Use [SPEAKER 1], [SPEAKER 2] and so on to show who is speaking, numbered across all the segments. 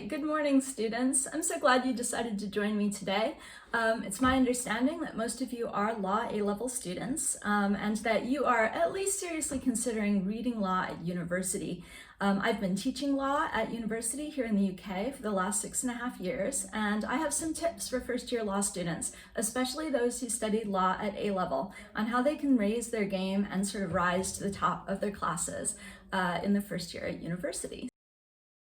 [SPEAKER 1] Good morning, students. I'm so glad you decided to join me today. It's my understanding that most of you are law A-level students and that you are at least seriously considering reading law at university. I've been teaching law at university here in the UK for the last 6.5 years, and I have some tips for first-year law students, especially those who studied law at A-level, on how they can raise their game and sort of rise to the top of their classes in the first year at university.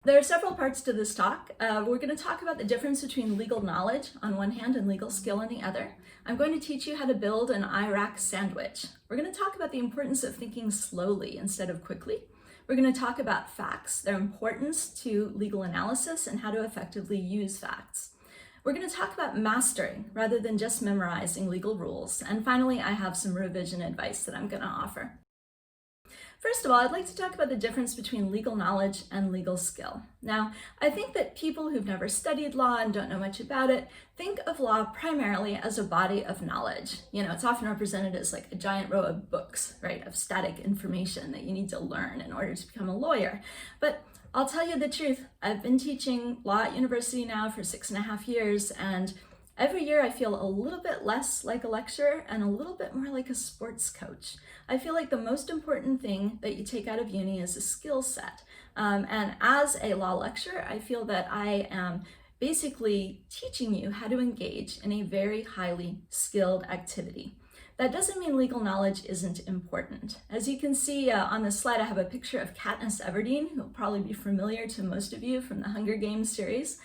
[SPEAKER 1] There are several parts to this talk. We're going to talk about the difference between legal knowledge on one hand and legal skill on the other. I'm going to teach you how to build an IRAC sandwich. We're going to talk about the importance of thinking slowly instead of quickly. We're going to talk about facts, their importance to legal analysis, and how to effectively use facts. We're going to talk about mastering rather than just memorizing legal rules. And finally, I have some revision advice that I'm going to offer. First of all, I'd like to talk about the difference between legal knowledge and legal skill. Now, I think that people who've never studied law and don't know much about it think of law primarily as a body of knowledge. You know, it's often represented as like a giant row of books, right, of static information that you need to learn in order to become a lawyer. But I'll tell you the truth, I've been teaching law at university now for 6.5 years, and every year I feel a little bit less like a lecturer and a little bit more like a sports coach. I feel like the most important thing that you take out of uni is a skill set. And as a law lecturer, I feel that I am basically teaching you how to engage in a very highly skilled activity. That doesn't mean legal knowledge isn't important. As you can see on this slide, I have a picture of Katniss Everdeen, who will probably be familiar to most of you from the Hunger Games series.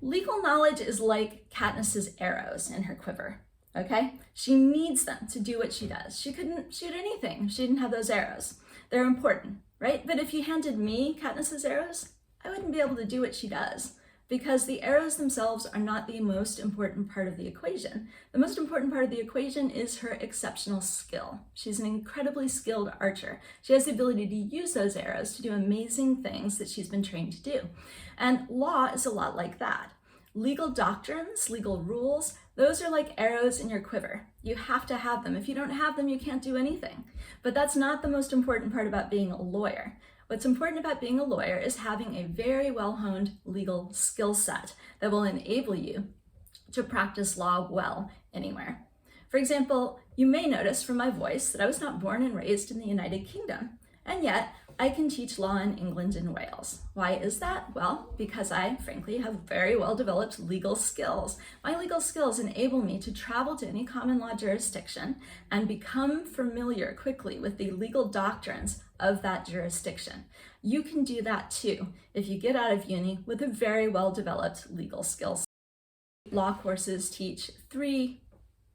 [SPEAKER 1] Legal knowledge is like Katniss's arrows in her quiver, okay? She needs them to do what she does. She couldn't shoot anything if she didn't have those arrows. They're important, right? But if you handed me Katniss's arrows, I wouldn't be able to do what she does because the arrows themselves are not the most important part of the equation. The most important part of the equation is her exceptional skill. She's an incredibly skilled archer. She has the ability to use those arrows to do amazing things that she's been trained to do. And law is a lot like that. Legal doctrines, legal rules, those are like arrows in your quiver. You have to have them. If you don't have them, you can't do anything. But that's not the most important part about being a lawyer. What's important about being a lawyer is having a very well-honed legal skill set that will enable you to practice law well anywhere. For example, you may notice from my voice that I was not born and raised in the United Kingdom, and yet I can teach law in England and Wales. Why is that? Well, because I, frankly, have very well-developed legal skills. My legal skills enable me to travel to any common law jurisdiction and become familiar quickly with the legal doctrines of that jurisdiction. You can do that too if you get out of uni with a very well-developed legal skills. Law courses teach three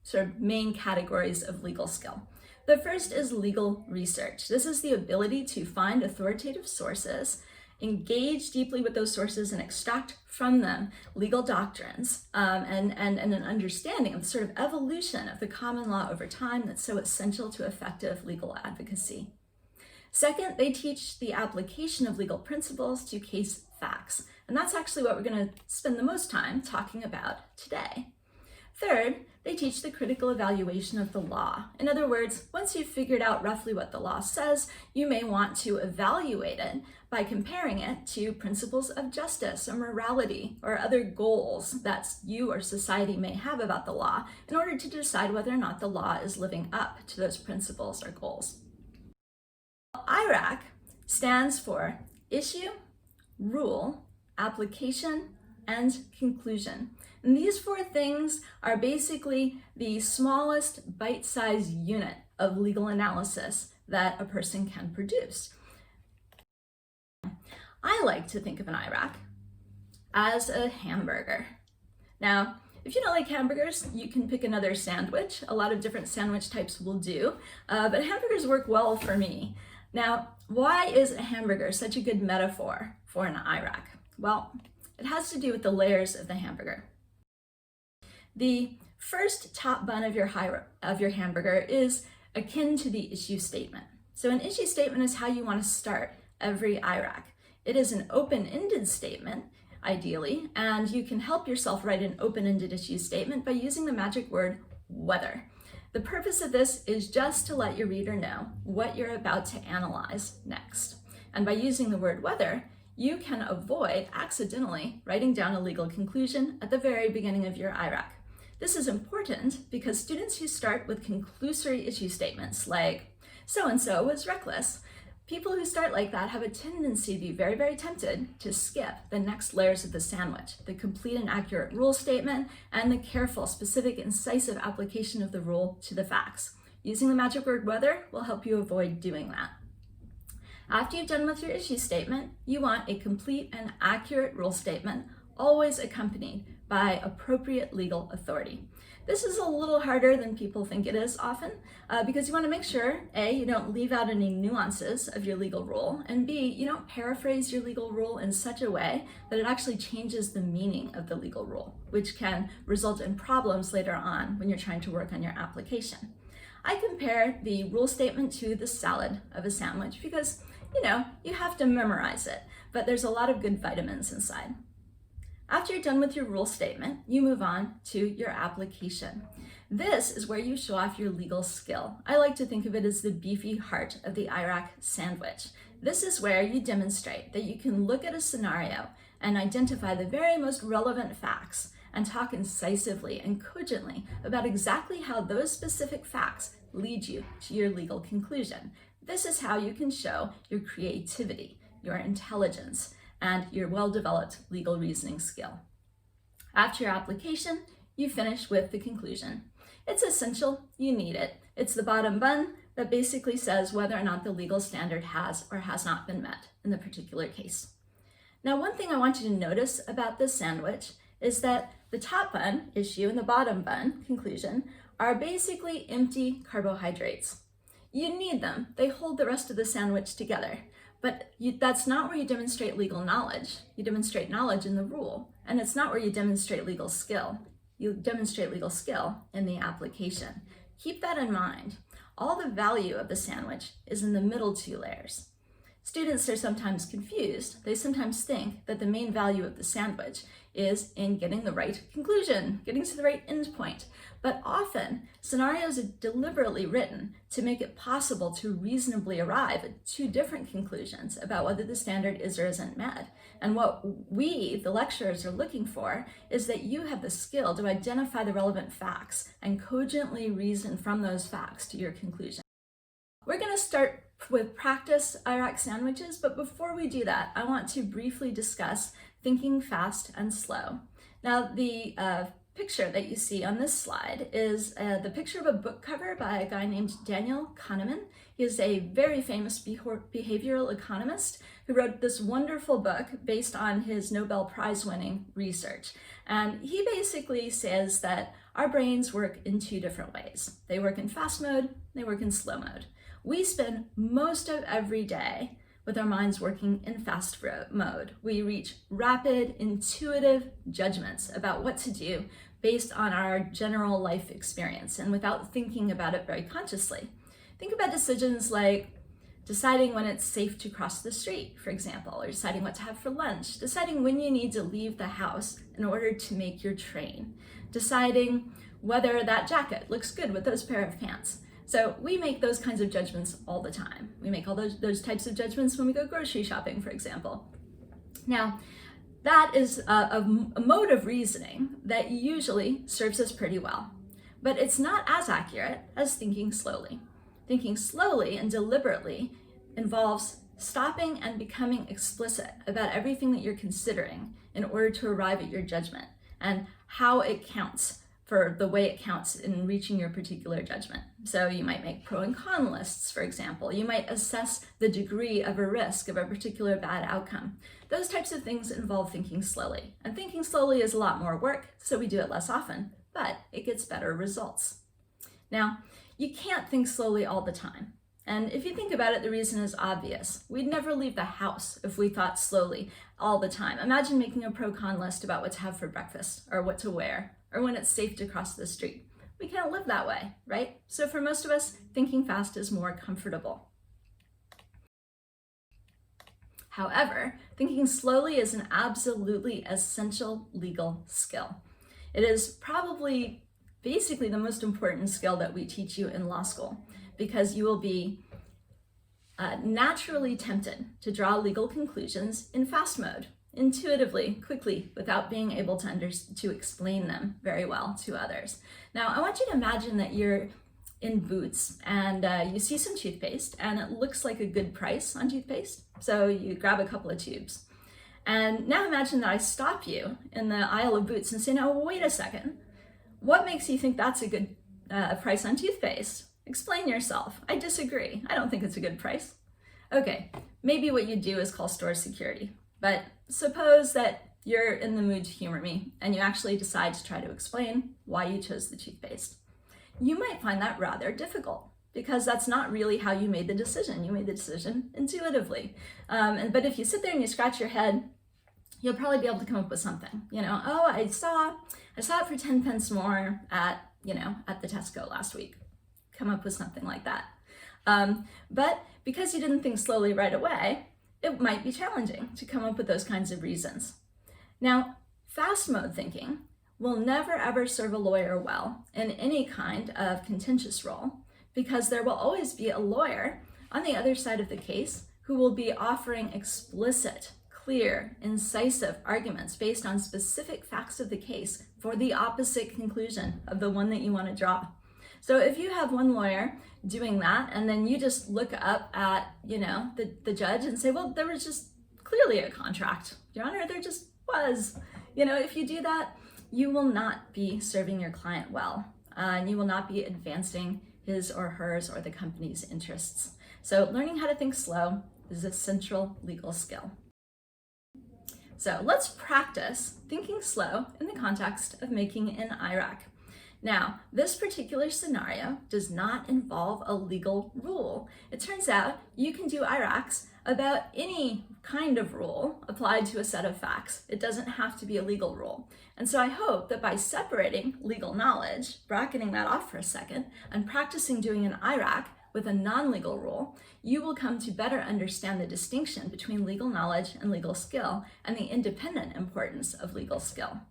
[SPEAKER 1] sort of main categories of legal skill. The first is legal research. This is the ability to find authoritative sources, engage deeply with those sources, and extract from them legal doctrines and an understanding of the sort of evolution of the common law over time that's so essential to effective legal advocacy. Second, they teach the application of legal principles to case facts, and that's actually what we're going to spend the most time talking about today. Third, they teach the critical evaluation of the law. In other words, once you've figured out roughly what the law says, you may want to evaluate it by comparing it to principles of justice or morality or other goals that you or society may have about the law in order to decide whether or not the law is living up to those principles or goals. IRAC stands for Issue, Rule, Application, and Conclusion. And these four things are basically the smallest bite-sized unit of legal analysis that a person can produce. I like to think of an IRAC as a hamburger. Now, if you don't like hamburgers, you can pick another sandwich. A lot of different sandwich types will do, but hamburgers work well for me. Now, why is a hamburger such a good metaphor for an IRAC? Well, it has to do with the layers of the hamburger. The first top bun of your hamburger is akin to the issue statement. So an issue statement is how you want to start every IRAC. It is an open-ended statement, ideally, and you can help yourself write an open-ended issue statement by using the magic word whether. The purpose of this is just to let your reader know what you're about to analyze next. And by using the word whether, you can avoid accidentally writing down a legal conclusion at the very beginning of your IRAC. This is important because students who start with conclusory issue statements like, so-and-so was reckless, people who start like that have a tendency to be very, very tempted to skip the next layers of the sandwich, the complete and accurate rule statement, and the careful, specific, incisive application of the rule to the facts. Using the magic word whether will help you avoid doing that. After you've done with your issue statement, you want a complete and accurate rule statement, always accompanied by appropriate legal authority. This is a little harder than people think it is often, because you want to make sure, A, you don't leave out any nuances of your legal rule, and B, you don't paraphrase your legal rule in such a way that it actually changes the meaning of the legal rule, which can result in problems later on when you're trying to work on your application. I compare the rule statement to the salad of a sandwich because, you have to memorize it, but there's a lot of good vitamins inside. After you're done with your rule statement, you move on to your application. This is where you show off your legal skill. I like to think of it as the beefy heart of the IRAC sandwich. This is where you demonstrate that you can look at a scenario and identify the very most relevant facts and talk incisively and cogently about exactly how those specific facts lead you to your legal conclusion. This is how you can show your creativity, your intelligence, and your well-developed legal reasoning skill. After your application, you finish with the conclusion. It's essential, you need it. It's the bottom bun that basically says whether or not the legal standard has or has not been met in the particular case. Now, one thing I want you to notice about this sandwich is that the top bun, issue, and the bottom bun, conclusion, are basically empty carbohydrates. You need them. They hold the rest of the sandwich together. But that's not where you demonstrate legal knowledge. You demonstrate knowledge in the rule, and it's not where you demonstrate legal skill. You demonstrate legal skill in the application. Keep that in mind. All the value of the sandwich is in the middle two layers. Students are sometimes confused. They sometimes think that the main value of the sandwich is in getting the right conclusion, getting to the right endpoint. But often, scenarios are deliberately written to make it possible to reasonably arrive at two different conclusions about whether the standard is or isn't met. And what we, the lecturers, are looking for is that you have the skill to identify the relevant facts and cogently reason from those facts to your conclusion. We're going to start with practice IRAC sandwiches, but before we do that, I want to briefly discuss thinking fast and slow. Now, the picture that you see on this slide is the picture of a book cover by a guy named Daniel Kahneman. He is a very famous behavioral economist who wrote this wonderful book based on his Nobel Prize-winning research. And he basically says that our brains work in two different ways. They work in fast mode, they work in slow mode. We spend most of every day with our minds working in fast mode. We reach rapid, intuitive judgments about what to do based on our general life experience and without thinking about it very consciously. Think about decisions like deciding when it's safe to cross the street, for example, or deciding what to have for lunch, deciding when you need to leave the house in order to make your train, deciding whether that jacket looks good with those pair of pants. So we make those kinds of judgments all the time. We make all those types of judgments when we go grocery shopping, for example. Now, that is a mode of reasoning that usually serves us pretty well, but it's not as accurate as thinking slowly. Thinking slowly and deliberately involves stopping and becoming explicit about everything that you're considering in order to arrive at your judgment and how it counts for the way it counts in reaching your particular judgment. So you might make pro and con lists, for example. You might assess the degree of a risk of a particular bad outcome. Those types of things involve thinking slowly. And thinking slowly is a lot more work, so we do it less often, but it gets better results. Now, you can't think slowly all the time. And if you think about it, the reason is obvious. We'd never leave the house if we thought slowly all the time. Imagine making a pro-con list about what to have for breakfast, or what to wear, or when it's safe to cross the street. We can't live that way, right? So for most of us, thinking fast is more comfortable. However, thinking slowly is an absolutely essential legal skill. It is probably basically the most important skill that we teach you in law school, because you will be naturally tempted to draw legal conclusions in fast mode, intuitively, quickly, without being able to explain them very well to others. Now, I want you to imagine that you're in Boots and you see some toothpaste and it looks like a good price on toothpaste. So you grab a couple of tubes. And now imagine that I stop you in the aisle of Boots and say, no, wait a second. What makes you think that's a good price on toothpaste? Explain yourself. I disagree. I don't think it's a good price. Okay, maybe what you do is call store security. But suppose that you're in the mood to humor me and you actually decide to try to explain why you chose the toothpaste. You might find that rather difficult because that's not really how you made the decision. You made the decision intuitively. But if you sit there and you scratch your head, you'll probably be able to come up with something. Oh, I saw it for 10 pence more at the Tesco last week. Come up with something like that. But because you didn't think slowly right away, it might be challenging to come up with those kinds of reasons. Now, fast mode thinking will never ever serve a lawyer well in any kind of contentious role, because there will always be a lawyer on the other side of the case who will be offering explicit, clear, incisive arguments based on specific facts of the case for the opposite conclusion of the one that you want to draw. So if you have one lawyer doing that and then you just look up at, the judge and say, well, there was just clearly a contract, Your Honor, there just was. If you do that, you will not be serving your client well, and you will not be advancing his or hers or the company's interests. So learning how to think slow is a central legal skill. So let's practice thinking slow in the context of making an IRAC. Now, this particular scenario does not involve a legal rule. It turns out you can do IRACs about any kind of rule applied to a set of facts. It doesn't have to be a legal rule. And so I hope that by separating legal knowledge, bracketing that off for a second, and practicing doing an IRAC with a non-legal rule, you will come to better understand the distinction between legal knowledge and legal skill and the independent importance of legal skill.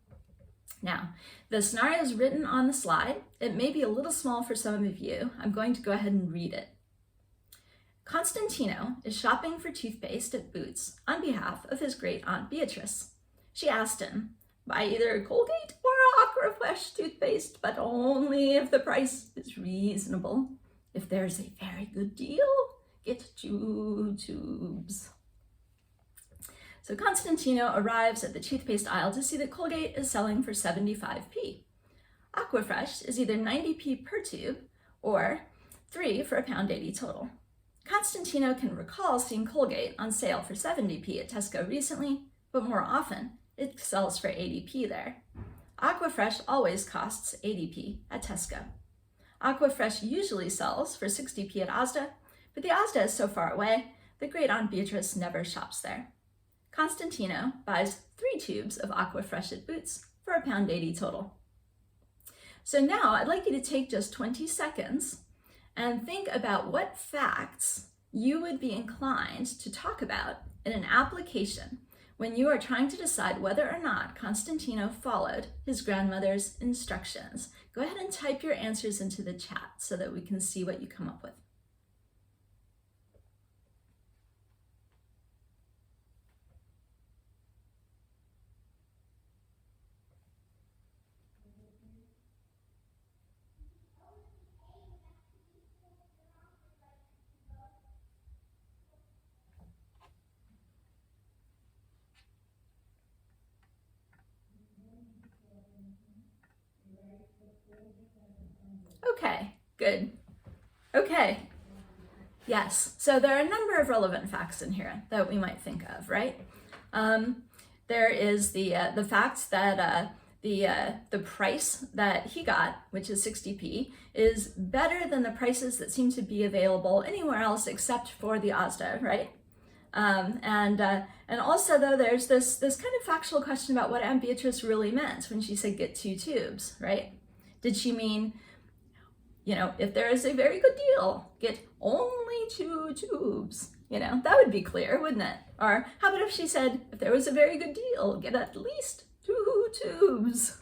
[SPEAKER 1] Now, the scenario is written on the slide. It may be a little small for some of you. I'm going to go ahead and read it. Constantino is shopping for toothpaste at Boots on behalf of his great-aunt Beatrice. She asked him, buy either Colgate or Aquafresh toothpaste, but only if the price is reasonable. If there's a very good deal, get 2 tubes. So Constantino arrives at the toothpaste aisle to see that Colgate is selling for 75p. Aquafresh is either 90p per tube or 3 for £1.80 total. Constantino can recall seeing Colgate on sale for 70p at Tesco recently, but more often it sells for 80p there. Aquafresh always costs 80p at Tesco. Aquafresh usually sells for 60p at Asda, but the Asda is so far away that great-aunt Beatrice never shops there. Constantino buys 3 tubes of Aquafresh at Boots for £1.80 total. So now I'd like you to take just 20 seconds and think about what facts you would be inclined to talk about in an application when you are trying to decide whether or not Constantino followed his grandmother's instructions. Go ahead and type your answers into the chat so that we can see what you come up with. Okay, good. Okay, yes. So there are a number of relevant facts in here that we might think of, right? There is the fact that the price that he got, which is 60p, is better than the prices that seem to be available anywhere else except for the Asda, right? And also though, there's this kind of factual question about what Aunt Beatrice really meant when she said get 2 tubes, right? Did she mean, if there is a very good deal, get only 2 tubes? That would be clear, wouldn't it? Or how about if she said, if there was a very good deal, get at least 2 tubes?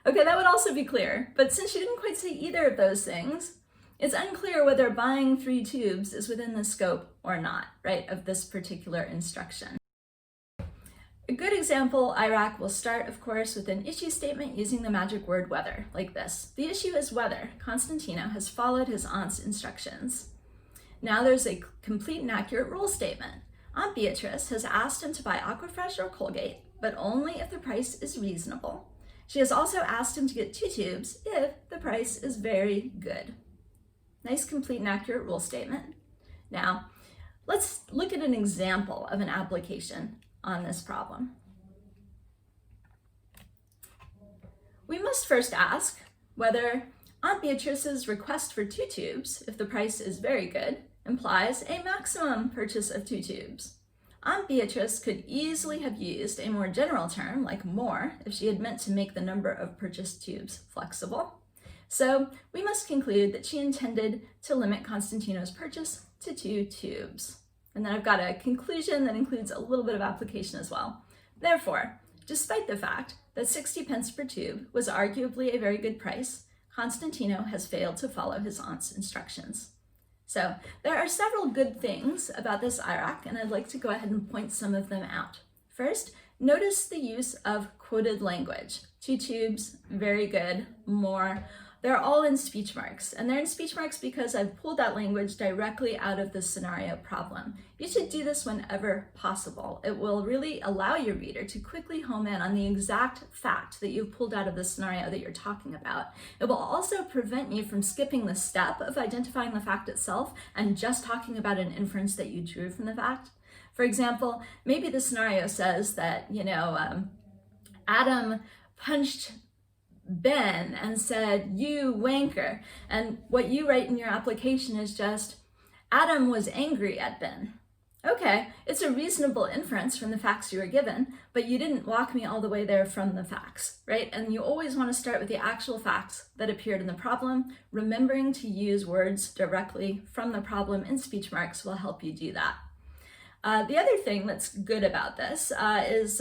[SPEAKER 1] Okay, that would also be clear. But since she didn't quite say either of those things, it's unclear whether buying 3 tubes is within the scope or not, right, of this particular instruction. A good example IRAC will start, of course, with an issue statement using the magic word whether, like this. The issue is whether Constantino has followed his aunt's instructions. Now there's a complete and accurate rule statement. Aunt Beatrice has asked him to buy Aquafresh or Colgate, but only if the price is reasonable. She has also asked him to get 2 tubes if the price is very good. Nice, complete, and accurate rule statement. Now, let's look at an example of an application on this problem. We must first ask whether Aunt Beatrice's request for 2 tubes, if the price is very good, implies a maximum purchase of 2 tubes. Aunt Beatrice could easily have used a more general term, like more, if she had meant to make the number of purchased tubes flexible. So we must conclude that she intended to limit Constantino's purchase to 2 tubes. And then I've got a conclusion that includes a little bit of application as well. Therefore, despite the fact that 60 pence per tube was arguably a very good price, Constantino has failed to follow his aunt's instructions. So there are several good things about this IRAC, and I'd like to go ahead and point some of them out. First, notice the use of quoted language. 2 tubes, very good, more. They're all in speech marks, and they're in speech marks because I've pulled that language directly out of the scenario problem. You should do this whenever possible. It will really allow your reader to quickly home in on the exact fact that you've pulled out of the scenario that you're talking about. It will also prevent you from skipping the step of identifying the fact itself and just talking about an inference that you drew from the fact. For example, maybe the scenario says that, Adam punched Ben and said, "You wanker." And what you write in your application is just, Adam was angry at Ben. Okay, it's a reasonable inference from the facts you were given, but you didn't walk me all the way there from the facts, right? And you always want to start with the actual facts that appeared in the problem. Remembering to use words directly from the problem in speech marks will help you do that. The other thing that's good about this is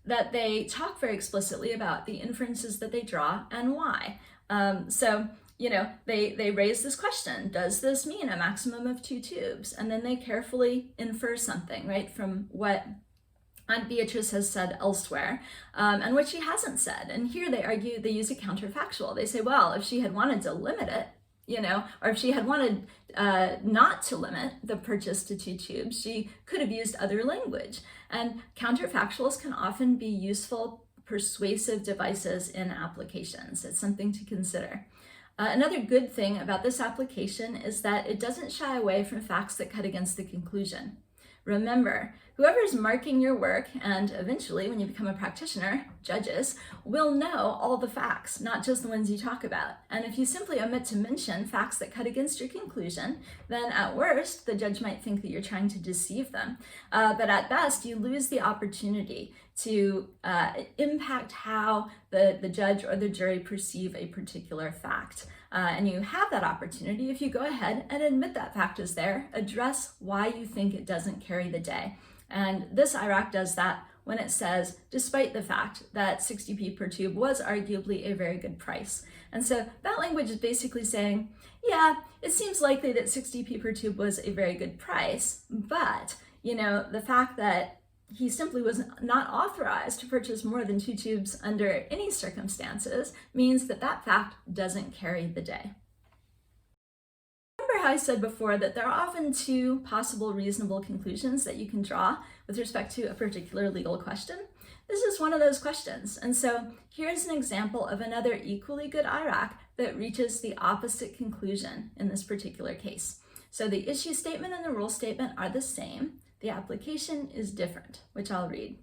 [SPEAKER 1] that they talk very explicitly about the inferences that they draw and why. They raise this question, does this mean a maximum of 2 tubes? And then they carefully infer something, right, from what Aunt Beatrice has said elsewhere, and what she hasn't said. And here they use a counterfactual. They say, well, if she had wanted to limit it, or if she had wanted not to limit the purchase to 2 tubes, she could have used other language. And counterfactuals can often be useful, persuasive devices in applications. It's something to consider. Another good thing about this application is that it doesn't shy away from facts that cut against the conclusion. Remember, whoever is marking your work, and eventually when you become a practitioner, judges, will know all the facts, not just the ones you talk about. And if you simply omit to mention facts that cut against your conclusion, then at worst, the judge might think that you're trying to deceive them. But at best, you lose the opportunity to impact how the judge or the jury perceive a particular fact. And you have that opportunity if you go ahead and admit that fact is there, address why you think it doesn't carry the day. And this IRAC does that when it says, despite the fact that 60p per tube was arguably a very good price. And so that language is basically saying, yeah, it seems likely that 60p per tube was a very good price, but the fact that he simply was not authorized to purchase more than 2 tubes under any circumstances means that that fact doesn't carry the day. Remember how I said before that there are often 2 possible reasonable conclusions that you can draw with respect to a particular legal question? This is one of those questions. And so here's an example of another equally good IRAC that reaches the opposite conclusion in this particular case. So the issue statement and the rule statement are the same. The application is different, which I'll read.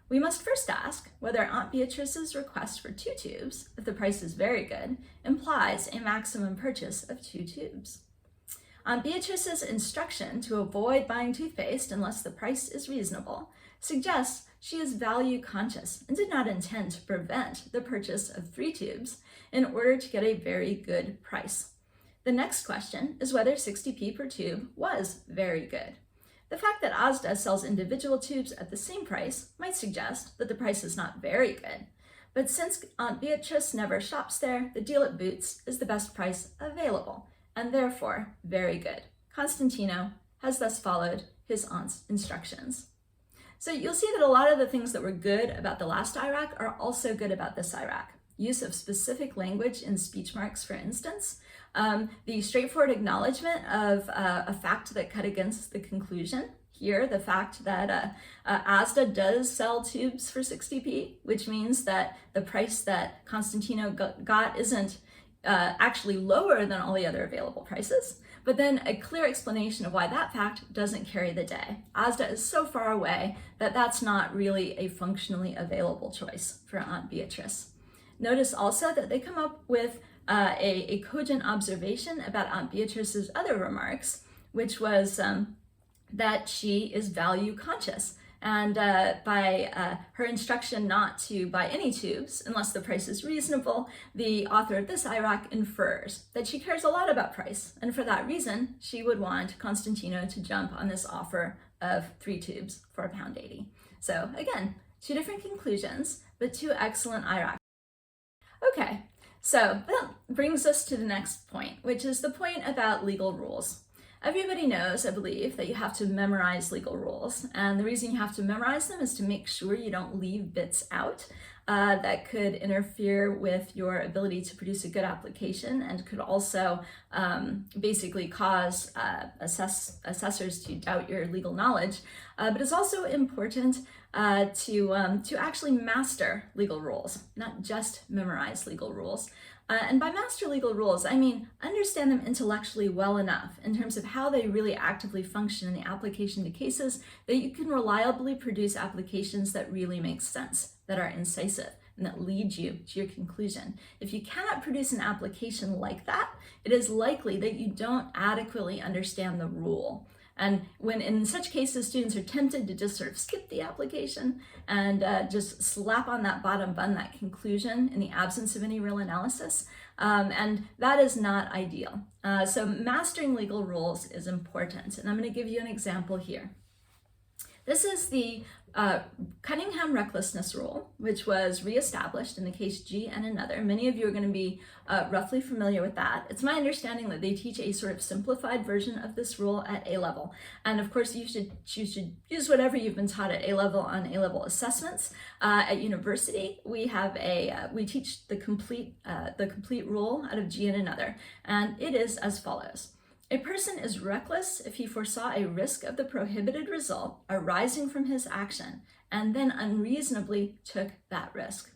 [SPEAKER 1] We must first ask whether Aunt Beatrice's request for 2 tubes, if the price is very good, implies a maximum purchase of 2 tubes. Aunt Beatrice's instruction to avoid buying toothpaste unless the price is reasonable suggests she is value conscious and did not intend to prevent the purchase of 3 tubes in order to get a very good price. The next question is whether 60p per tube was very good. The fact that Asda sells individual tubes at the same price might suggest that the price is not very good. But since Aunt Beatrice never shops there, the deal at Boots is the best price available. and therefore very good. Constantino has thus followed his aunt's instructions. So you'll see that a lot of the things that were good about the last IRAC are also good about this IRAC. Use of specific language in speech marks, for instance, the straightforward acknowledgement of a fact that cut against the conclusion. Here, the fact that ASDA does sell tubes for 60p, which means that the price that Constantino got isn't actually lower than all the other available prices, but then a clear explanation of why that fact doesn't carry the day. ASDA is so far away that that's not really a functionally available choice for Aunt Beatrice. Notice also that they come up with a cogent observation about Aunt Beatrice's other remarks, which was that she is value conscious. And by her instruction not to buy any tubes unless the price is reasonable, the author of this IRAC infers that she cares a lot about price. And for that reason, she would want Constantino to jump on this offer of 3 tubes for £1.80. So again, 2 different conclusions, but 2 excellent IRACs. Okay, so that brings us to the next point, which is the point about legal rules. Everybody knows, I believe, that you have to memorize legal rules, and the reason you have to memorize them is to make sure you don't leave bits out that could interfere with your ability to produce a good application and could also basically cause assessors to doubt your legal knowledge. But it's also important to actually master legal rules, not just memorize legal rules. And by master legal rules, I mean understand them intellectually well enough in terms of how they really actively function in the application to cases that you can reliably produce applications that really make sense, that are incisive, and that lead you to your conclusion. If you cannot produce an application like that, it is likely that you don't adequately understand the rule. And when in such cases, students are tempted to just sort of skip the application and just slap on that bottom bun, that conclusion, in the absence of any real analysis. And that is not ideal. So mastering legal rules is important. And I'm going to give you an example here. This is the Cunningham recklessness rule, which was reestablished in the case G and another. Many of you are going to be roughly familiar with that. It's my understanding that they teach a sort of simplified version of this rule at A-level. And of course, you should use whatever you've been taught at A-level on A-level assessments. At university, we teach the complete rule out of G and another. And it is as follows. A person is reckless if he foresaw a risk of the prohibited result arising from his action and then unreasonably took that risk.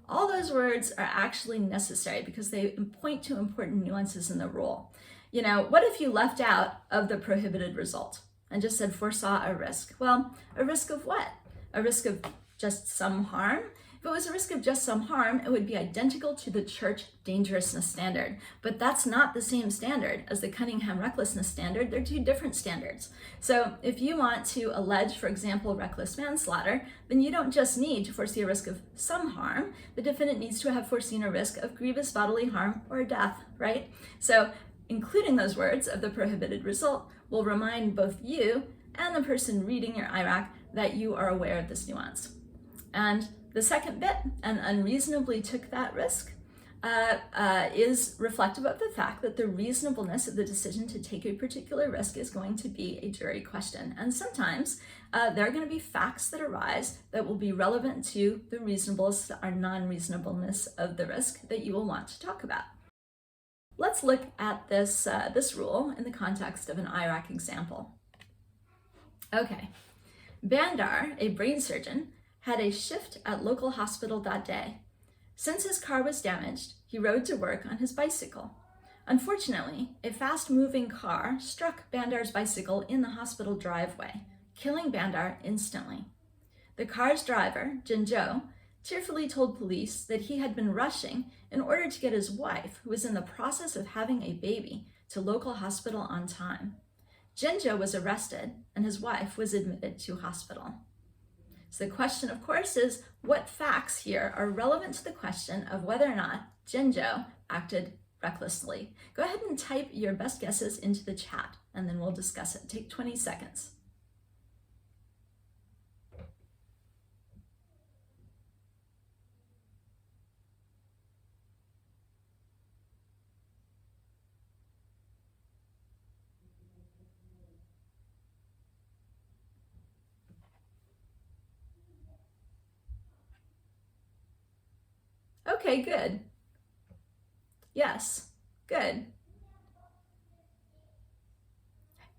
[SPEAKER 1] All those words are actually necessary because they point to important nuances in the rule. You know, what if you left out of the prohibited result and just said foresaw a risk? Well, a risk of what? A risk of just some harm? If it was a risk of just some harm, it would be identical to the church dangerousness standard. But that's not the same standard as the Cunningham recklessness standard. They're 2 different standards. So if you want to allege, for example, reckless manslaughter, then you don't just need to foresee a risk of some harm. The defendant needs to have foreseen a risk of grievous bodily harm or death, right? So including those words of the prohibited result will remind both you and the person reading your IRAC that you are aware of this nuance. And the second bit, and unreasonably took that risk, is reflective of the fact that the reasonableness of the decision to take a particular risk is going to be a jury question. And sometimes there are going to be facts that arise that will be relevant to the reasonableness or non-reasonableness of the risk that you will want to talk about. Let's look at this rule in the context of an IRAC example. Okay, Bandar, a brain surgeon, had a shift at local hospital that day. Since his car was damaged, he rode to work on his bicycle. Unfortunately, a fast-moving car struck Bandar's bicycle in the hospital driveway, killing Bandar instantly. The car's driver, Jinjo, tearfully told police that he had been rushing in order to get his wife, who was in the process of having a baby, to local hospital on time. Jinjo was arrested, and his wife was admitted to hospital. So the question, of course, is what facts here are relevant to the question of whether or not Jinjo acted recklessly? Go ahead and type your best guesses into the chat, and then we'll discuss it. Take 20 seconds. Okay, good. Yes, good.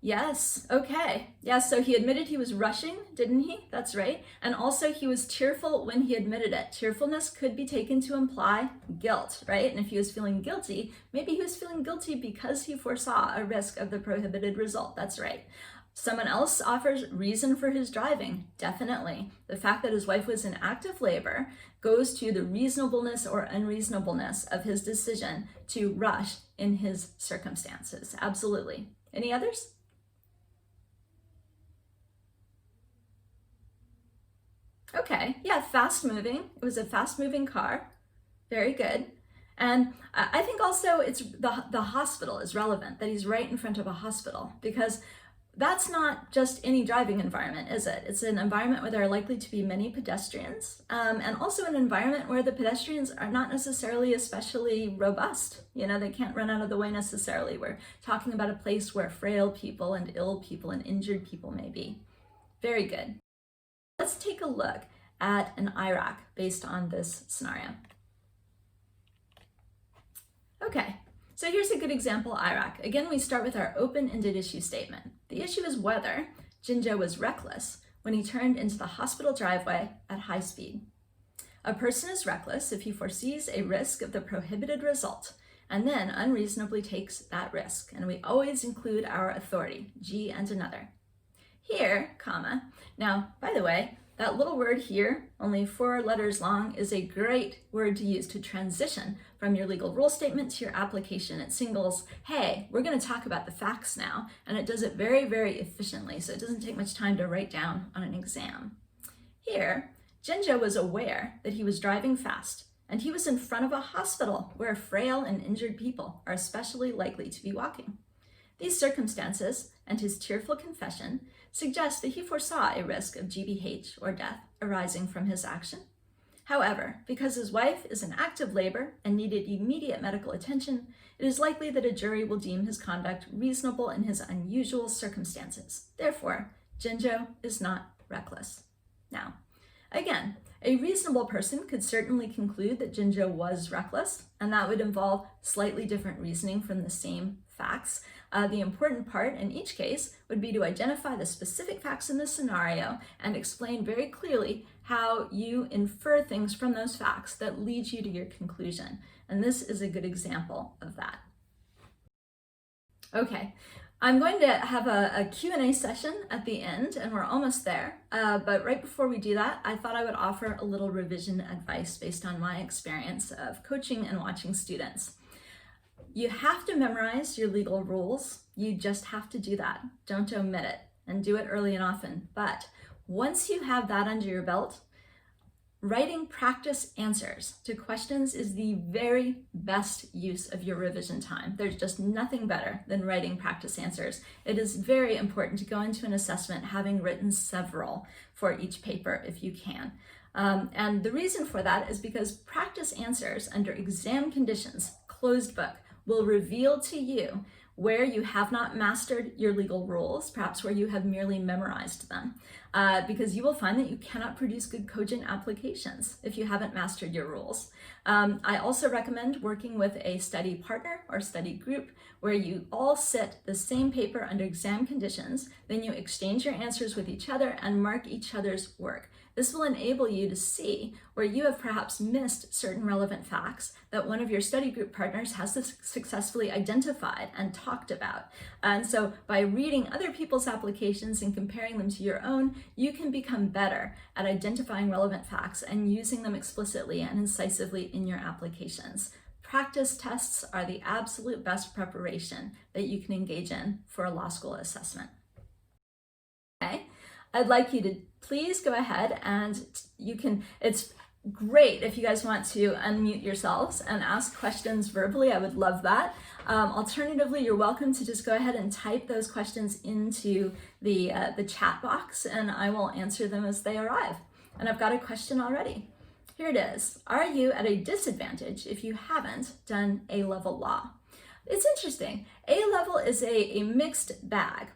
[SPEAKER 1] Yes, okay. Yeah, so he admitted he was rushing, didn't he? That's right. And also he was tearful when he admitted it. Tearfulness could be taken to imply guilt, right? And if he was feeling guilty, maybe he was feeling guilty because he foresaw a risk of the prohibited result. That's right. Someone else offers reason for his driving. Definitely. The fact that his wife was in active labor goes to the reasonableness or unreasonableness of his decision to rush in his circumstances. Absolutely. Any others? Okay, yeah, fast moving. It was a fast moving car. Very good. And I think also it's the hospital is relevant, that he's right in front of a hospital, because that's not just any driving environment, is it? It's an environment where there are likely to be many pedestrians, and also an environment where the pedestrians are not necessarily especially robust. You know, they can't run out of the way necessarily. We're talking about a place where frail people and ill people and injured people may be. Very good. Let's take a look at an IRAC based on this scenario. Okay, so here's a good example IRAC. Again, we start with our open-ended issue statement. The issue is whether Jinjo was reckless when he turned into the hospital driveway at high speed. A person is reckless if he foresees a risk of the prohibited result and then unreasonably takes that risk. And we always include our authority, G and another. Here, comma. Now, by the way, that little word here, only 4 letters long, is a great word to use to transition from your legal rule statement to your application. It signals, hey, we're going to talk about the facts now, and it does it very, very efficiently, so it doesn't take much time to write down on an exam. Here, Jinjo was aware that he was driving fast, and he was in front of a hospital where frail and injured people are especially likely to be walking. These circumstances and his tearful confession suggest that he foresaw a risk of GBH or death arising from his action. However, because his wife is in active labor and needed immediate medical attention, it is likely that a jury will deem his conduct reasonable in his unusual circumstances. Therefore, Jinjo is not reckless. Now, again, a reasonable person could certainly conclude that Jinjo was reckless, and that would involve slightly different reasoning from the same facts. The important part in each case would be to identify the specific facts in the scenario and explain very clearly how you infer things from those facts that lead you to your conclusion. And this is a good example of that. Okay, I'm going to have a Q&A session at the end, and we're almost there. But right before we do that, I thought I would offer a little revision advice based on my experience of coaching and watching students. You have to memorize your legal rules. You just have to do that. Don't omit it, and do it early and often. But once you have that under your belt, writing practice answers to questions is the very best use of your revision time. There's just nothing better than writing practice answers. It is very important to go into an assessment having written several for each paper if you can. And the reason for that is because practice answers under exam conditions, closed book, will reveal to you where you have not mastered your legal rules, perhaps where you have merely memorized them, because you will find that you cannot produce good cogent applications if you haven't mastered your rules. I also recommend working with a study partner or study group where you all sit the same paper under exam conditions, then you exchange your answers with each other and mark each other's work. This will enable you to see where you have perhaps missed certain relevant facts that one of your study group partners has successfully identified and talked about. And so by reading other people's applications and comparing them to your own, you can become better at identifying relevant facts and using them explicitly and incisively in your applications. Practice tests are the absolute best preparation that you can engage in for a law school assessment. Okay, I'd like you to please go ahead and it's great if you guys want to unmute yourselves and ask questions verbally. I would love that. Alternatively, you're welcome to just go ahead and type those questions into the chat box, and I will answer them as they arrive. And I've got a question already. Here it is. Are you at a disadvantage if you haven't done A-level law? It's interesting. A-level is a mixed bag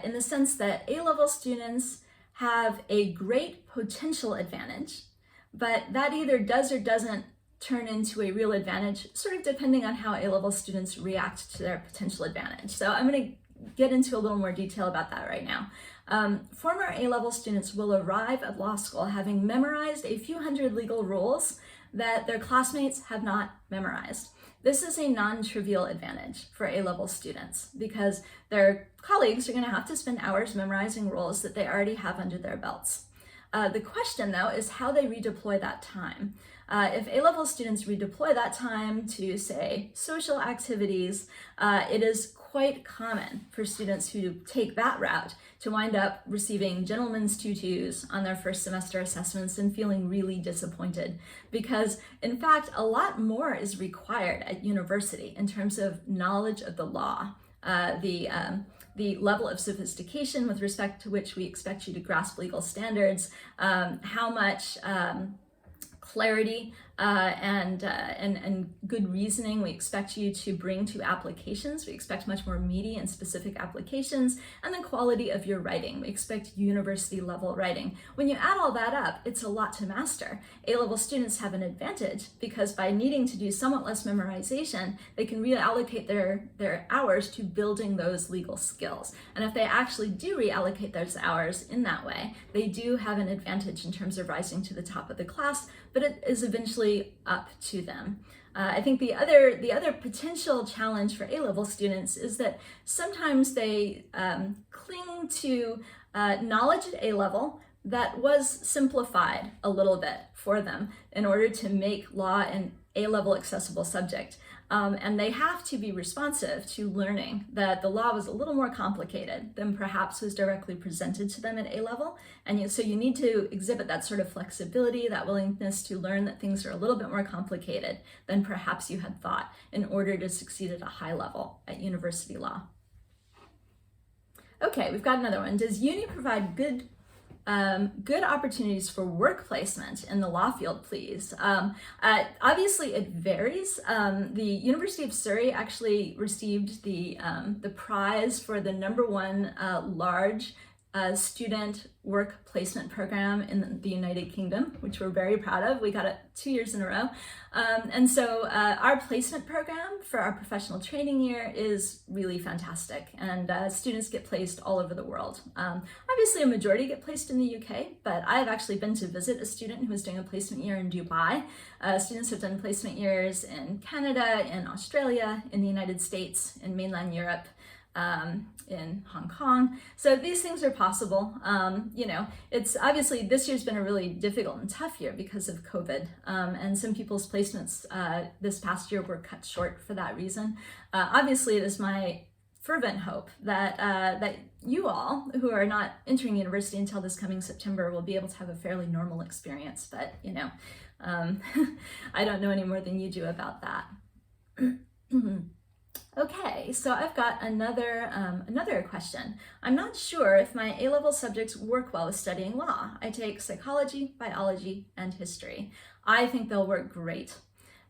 [SPEAKER 1] in the sense that A-level students have a great potential advantage, but that either does or doesn't turn into a real advantage, sort of depending on how A-level students react to their potential advantage. So I'm going to get into a little more detail about that right now. Former A-level students will arrive at law school having memorized a few hundred legal rules that their classmates have not memorized. This is a non-trivial advantage for A-level students because their colleagues are going to have to spend hours memorizing rules that they already have under their belts. The question, though, is how they redeploy that time. If A-level students redeploy that time to, say, social activities, it is quite common for students who take that route to wind up receiving gentlemen's tutus on their first semester assessments and feeling really disappointed because, in fact, a lot more is required at university in terms of knowledge of the law. The level of sophistication with respect to which we expect you to grasp legal standards, how much clarity and good reasoning we expect you to bring to applications. We expect much more meaty and specific applications, and the quality of your writing. We expect university level writing. When you add all that up, it's a lot to master. A-level students have an advantage because by needing to do somewhat less memorization, they can reallocate their hours to building those legal skills. And if they actually do reallocate those hours in that way, they do have an advantage in terms of rising to the top of the class, but it is eventually up to them. I think the other potential challenge for A-level students is that sometimes they cling to knowledge at A-level that was simplified a little bit for them in order to make law an A-level accessible subject. And they have to be responsive to learning that the law was a little more complicated than perhaps was directly presented to them at A-level. And so you need to exhibit that sort of flexibility, that willingness to learn that things are a little bit more complicated than perhaps you had thought in order to succeed at a high level at university law. Okay, we've got another one. Does uni provide good opportunities for work placement in the law field, please? Obviously, it varies. The University of Surrey actually received the prize for the #1 large student work placement program in the United Kingdom, which we're very proud of. We got it 2 years in a row. And so our placement program for our professional training year is really fantastic, and students get placed all over the world. Obviously, a majority get placed in the UK, but I've actually been to visit a student who was doing a placement year in Dubai. Students have done placement years in Canada, in Australia, in the United States, in mainland Europe, in Hong Kong. So these things are possible. It's obviously this year's been a really difficult and tough year because of COVID, and some people's placements this past year were cut short for that reason. Obviously, it is my fervent hope that you all who are not entering university until this coming September will be able to have a fairly normal experience. But I don't know any more than you do about that. Okay, so I've got another question. I'm not sure if my A-level subjects work well with studying law. I take psychology, biology, and history. I think they'll work great.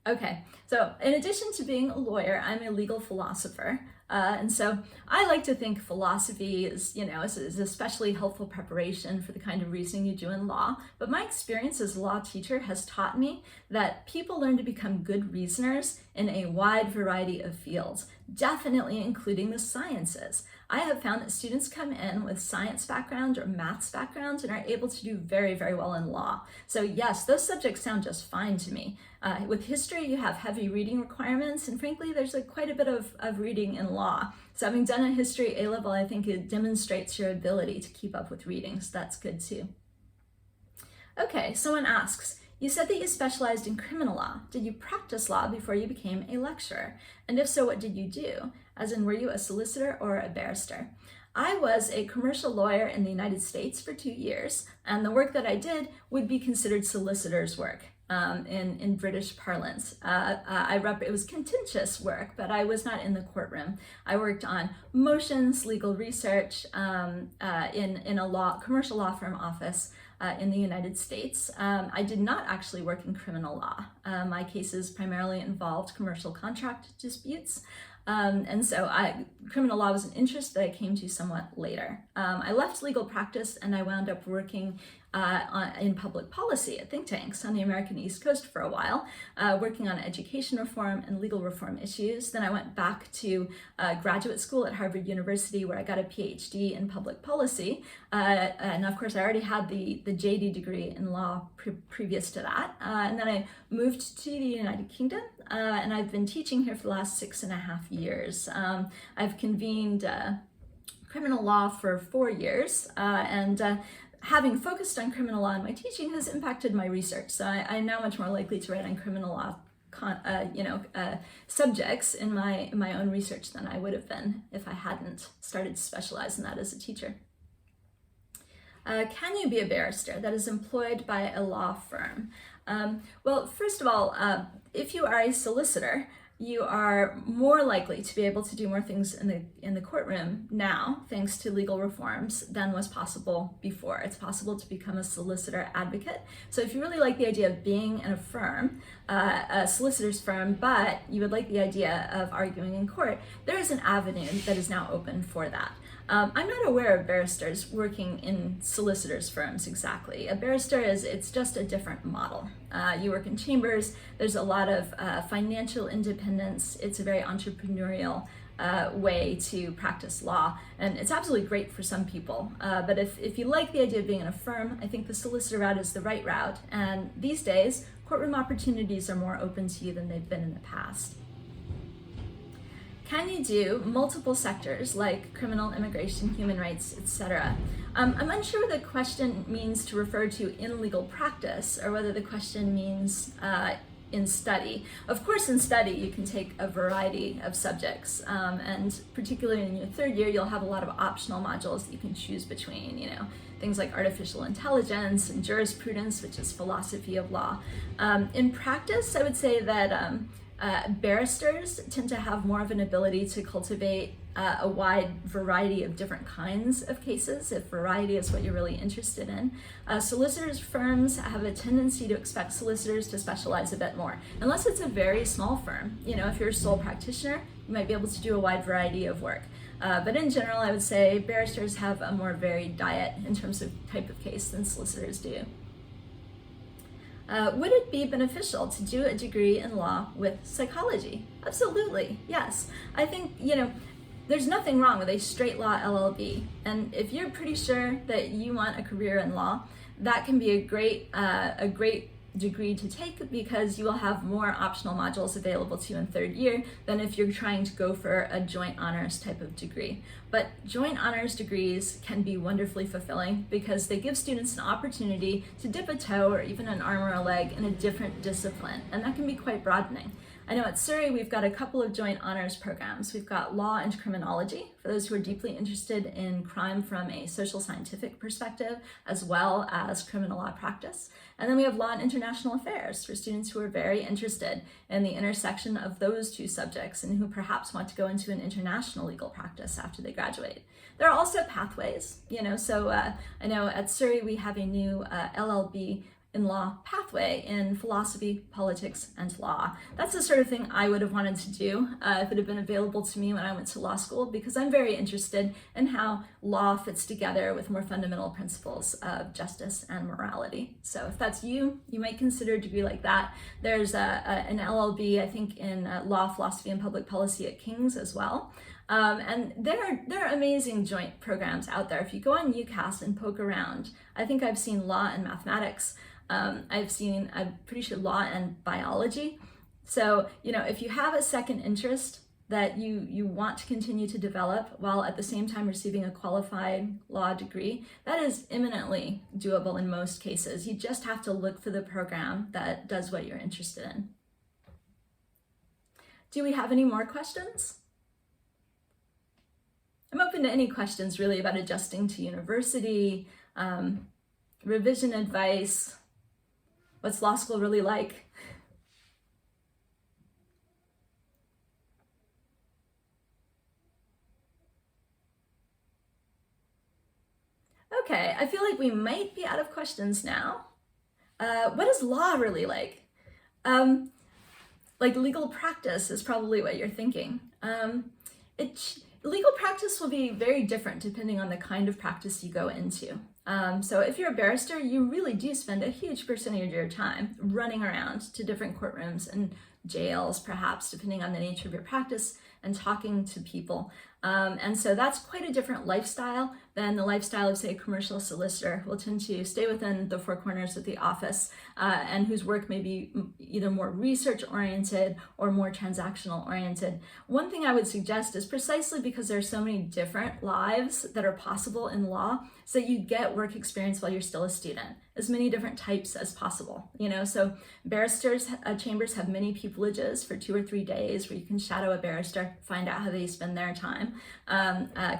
[SPEAKER 1] Okay, so in addition to being a lawyer, I'm a legal philosopher. And so I like to think philosophy is especially helpful preparation for the kind of reasoning you do in law. But my experience as a law teacher has taught me that people learn to become good reasoners in a wide variety of fields, definitely including the sciences. I have found that students come in with science background or maths backgrounds and are able to do very, very well in law. So yes, those subjects sound just fine to me. With history, you have heavy reading requirements, and frankly, there's quite a bit of reading in law. So having done a history A-level, I think it demonstrates your ability to keep up with reading, so that's good too. Okay, someone asks, you said that you specialized in criminal law. Did you practice law before you became a lecturer? And if so, what did you do? As in, were you a solicitor or a barrister? I was a commercial lawyer in the United States for 2 years, and the work that I did would be considered solicitor's work. In British parlance. It was contentious work, but I was not in the courtroom. I worked on motions, legal research in a commercial law firm office in the United States. I did not actually work in criminal law. My cases primarily involved commercial contract disputes. And so criminal law was an interest that I came to somewhat later. I left legal practice and I wound up working in public policy at think tanks on the American East Coast for a while, working on education reform and legal reform issues. Then I went back to graduate school at Harvard University, where I got a PhD in public policy. And of course, I already had the JD degree in law previous to that. And then I moved to the United Kingdom, and I've been teaching here for the last 6.5 years. I've convened criminal law for 4 years, and having focused on criminal law in my teaching has impacted my research. So I'm now much more likely to write on criminal law subjects in my own research than I would have been if I hadn't started to specialize in that as a teacher. Can you be a barrister that is employed by a law firm? Well, first of all, if you are a solicitor, you are more likely to be able to do more things in the courtroom now, thanks to legal reforms, than was possible before. It's possible to become a solicitor advocate. So if you really like the idea of being in a firm, a solicitor's firm, but you would like the idea of arguing in court, there is an avenue that is now open for that. I'm not aware of barristers working in solicitors' firms exactly. A barrister it's just a different model. You work in chambers, there's a lot of financial independence, it's a very entrepreneurial way to practice law, and it's absolutely great for some people. But if you like the idea of being in a firm, I think the solicitor route is the right route, and these days, courtroom opportunities are more open to you than they've been in the past. Can you do multiple sectors like criminal, immigration, human rights, etc.? I'm unsure what the question means to refer to in legal practice, or whether the question means in study. Of course, in study, you can take a variety of subjects, and particularly in your third year, you'll have a lot of optional modules that you can choose between, things like artificial intelligence and jurisprudence, which is philosophy of law. In practice, I would say that barristers tend to have more of an ability to cultivate a wide variety of different kinds of cases, if variety is what you're really interested in. Solicitors' firms have a tendency to expect solicitors to specialize a bit more, unless it's a very small firm. If you're a sole practitioner, you might be able to do a wide variety of work. But in general, I would say barristers have a more varied diet in terms of type of case than solicitors do. Would it be beneficial to do a degree in law with psychology? Absolutely, yes. I think, there's nothing wrong with a straight law LLB. And if you're pretty sure that you want a career in law, that can be a great degree to take, because you will have more optional modules available to you in third year than if you're trying to go for a joint honors type of degree. But joint honors degrees can be wonderfully fulfilling because they give students an opportunity to dip a toe or even an arm or a leg in a different discipline, and that can be quite broadening. I know at Surrey we've got a couple of joint honors programs. We've got law and criminology for those who are deeply interested in crime from a social scientific perspective, as well as criminal law practice. And then we have law and international affairs for students who are very interested in the intersection of those two subjects and who perhaps want to go into an international legal practice after they graduate. There are also pathways, so I know at Surrey we have a new LLB in law pathway in philosophy, politics, and law. That's the sort of thing I would have wanted to do if it had been available to me when I went to law school, because I'm very interested in how law fits together with more fundamental principles of justice and morality. So if that's you, you might consider a degree like that. There's an LLB, I think, in law, philosophy, and public policy at King's as well. And there are amazing joint programs out there. If you go on UCAS and poke around, I think I've seen law and mathematics. I'm pretty sure law and biology. So, if you have a second interest that you want to continue to develop while at the same time receiving a qualified law degree, that is imminently doable in most cases. You just have to look for the program that does what you're interested in. Do we have any more questions? I'm open to any questions really about adjusting to university, revision advice. What's law school really like? Okay, I feel like we might be out of questions now. What is law really like? Like legal practice is probably what you're thinking. Legal practice will be very different depending on the kind of practice you go into. So if you're a barrister, you really do spend a huge percentage of your time running around to different courtrooms and jails, perhaps, depending on the nature of your practice, and talking to people. And so that's quite a different lifestyle than the lifestyle of, say, a commercial solicitor, who will tend to stay within the four corners of the office and whose work may be either more research-oriented or more transactional-oriented. One thing I would suggest is, precisely because there are so many different lives that are possible in law, so you get work experience while you're still a student, as many different types as possible. So barristers' chambers have many pupilages for 2 or 3 days where you can shadow a barrister, find out how they spend their time.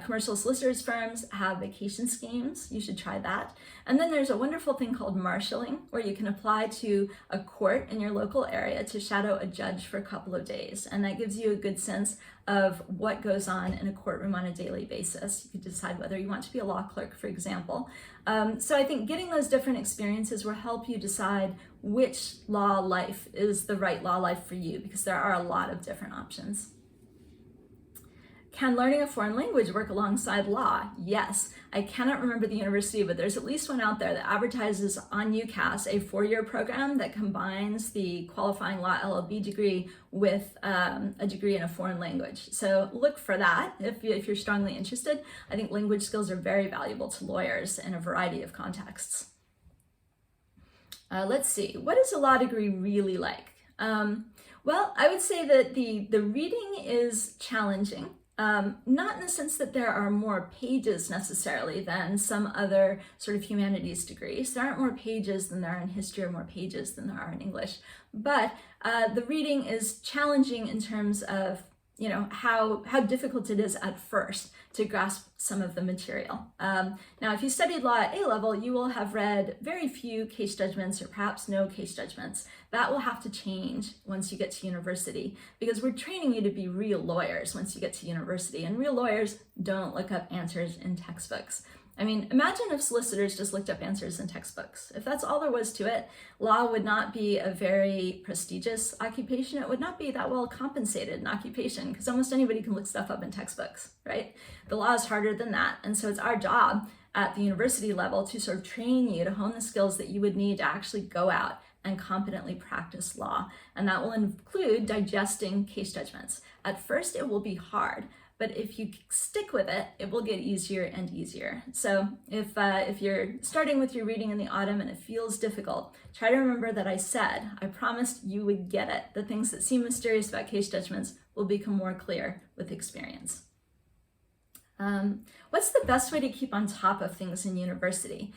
[SPEAKER 1] Commercial solicitors' firms have vacation schemes. You should try that. And then there's a wonderful thing called marshalling, where you can apply to a court in your local area to shadow a judge for a couple of days. And that gives you a good sense of what goes on in a courtroom on a daily basis. You can decide whether you want to be a law clerk, for example. So I think getting those different experiences will help you decide which law life is the right law life for you, because there are a lot of different options. Can learning a foreign language work alongside law? Yes. I cannot remember the university, but there's at least one out there that advertises on UCAS a 4-year program that combines the qualifying law LLB degree with a degree in a foreign language. So look for that if you're strongly interested. I think language skills are very valuable to lawyers in a variety of contexts. Let's see, what is a law degree really like? Well, I would say that the reading is challenging. Not in the sense that there are more pages necessarily than some other sort of humanities degrees. There aren't more pages than there are in history, or more pages than there are in English. But the reading is challenging in terms of how difficult it is at first to grasp some of the material. Now, if you studied law at A-level, you will have read very few case judgments, or perhaps no case judgments. That will have to change once you get to university, because we're training you to be real lawyers once you get to university, and real lawyers don't look up answers in textbooks. I mean, imagine if solicitors just looked up answers in textbooks. If that's all there was to it, law would not be a very prestigious occupation. It would not be that well compensated an occupation, because almost anybody can look stuff up in textbooks, right? The law is harder than that. And so it's our job at the university level to sort of train you to hone the skills that you would need to actually go out and competently practice law. And that will include digesting case judgments. At first, it will be hard, but if you stick with it, it will get easier and easier. So if you're starting with your reading in the autumn and it feels difficult, try to remember that I promised you would get it. The things that seem mysterious about case judgments will become more clear with experience. What's the best way to keep on top of things in university?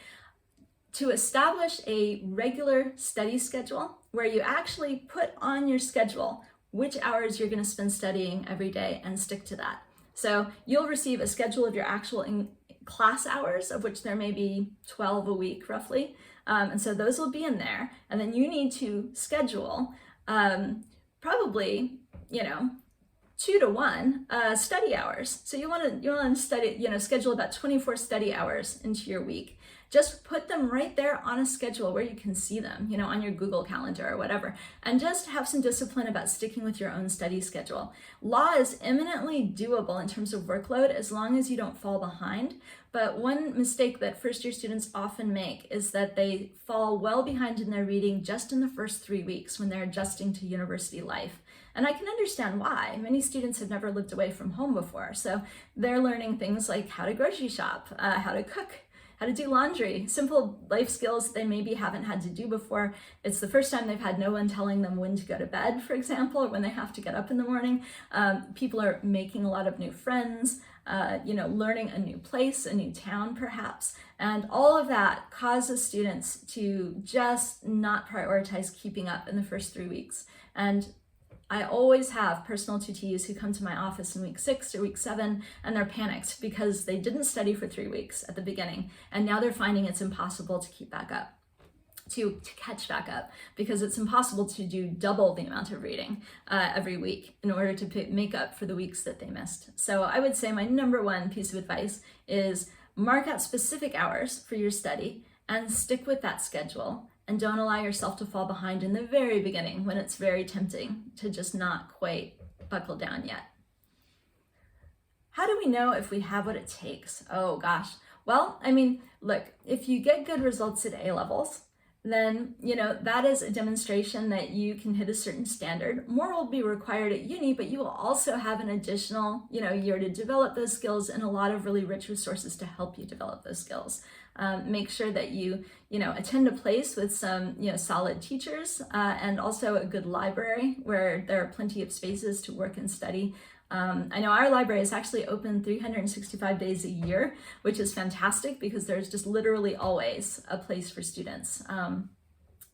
[SPEAKER 1] To establish a regular study schedule where you actually put on your schedule which hours you're going to spend studying every day and stick to that. So you'll receive a schedule of your actual class hours, of which there may be 12 a week roughly. And so those will be in there. And then you need to schedule probably, 2 to 1 study hours. So you want to study, schedule about 24 study hours into your week. Just put them right there on a schedule where you can see them, on your Google Calendar or whatever, and just have some discipline about sticking with your own study schedule. Law is eminently doable in terms of workload as long as you don't fall behind. But one mistake that first-year students often make is that they fall well behind in their reading just in the first 3 weeks when they're adjusting to university life. And I can understand why. Many students have never lived away from home before, so they're learning things like how to grocery shop, how to cook, how to do laundry, simple life skills they maybe haven't had to do before. It's the first time they've had no one telling them when to go to bed, for example, or when they have to get up in the morning. People are making a lot of new friends, learning a new place, a new town perhaps. And all of that causes students to just not prioritize keeping up in the first 3 weeks. And I always have personal tutees who come to my office in week 6 or week 7, and they're panicked because they didn't study for 3 weeks at the beginning, and now they're finding it's impossible to keep back up, to catch back up, because it's impossible to do double the amount of reading every week in order to make up for the weeks that they missed. So I would say my number one piece of advice is mark out specific hours for your study and stick with that schedule. And don't allow yourself to fall behind in the very beginning when it's very tempting to just not quite buckle down yet. How do we know if we have what it takes? Oh gosh. Well, look, if you get good results at A-levels, then, that is a demonstration that you can hit a certain standard. More will be required at uni, but you will also have an additional, year to develop those skills and a lot of really rich resources to help you develop those skills. Make sure that you, attend a place with some, solid teachers and also a good library where there are plenty of spaces to work and study. I know our library is actually open 365 days a year, which is fantastic because there's just literally always a place for students.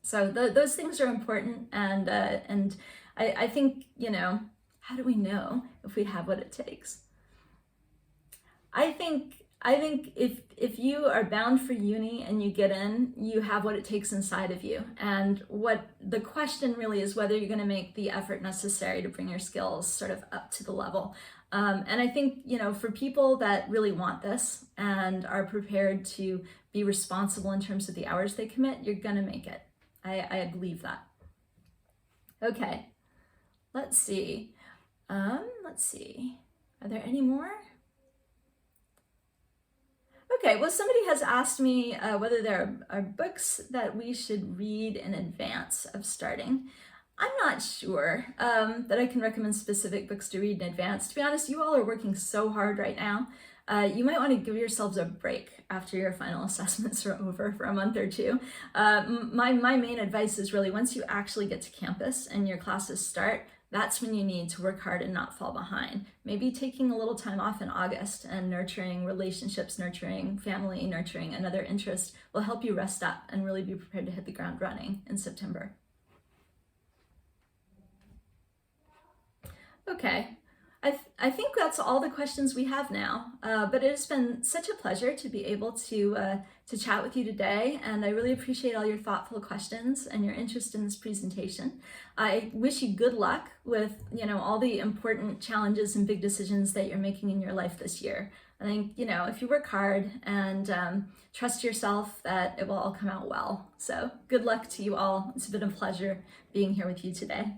[SPEAKER 1] So those things are important, and I think, how do we know if we have what it takes? I think if you are bound for uni and you get in, you have what it takes inside of you. And what the question really is whether you're going to make the effort necessary to bring your skills sort of up to the level. And I think, for people that really want this and are prepared to be responsible in terms of the hours they commit, you're going to make it. I believe that. Okay, let's see. Are there any more? Okay, well, somebody has asked me whether there are books that we should read in advance of starting. I'm not sure that I can recommend specific books to read in advance. To be honest, you all are working so hard right now. You might want to give yourselves a break after your final assessments are over for a month or two. My main advice is really once you actually get to campus and your classes start, that's when you need to work hard and not fall behind. Maybe taking a little time off in August and nurturing relationships, nurturing family, nurturing another interest will help you rest up and really be prepared to hit the ground running in September. Okay, I think that's all the questions we have now, but it has been such a pleasure to be able to chat with you today, and I really appreciate all your thoughtful questions and your interest in this presentation. I wish you good luck with all the important challenges and big decisions that you're making in your life this year. I think if you work hard and trust yourself, that it will all come out well. So good luck to you all. It's been a pleasure being here with you today.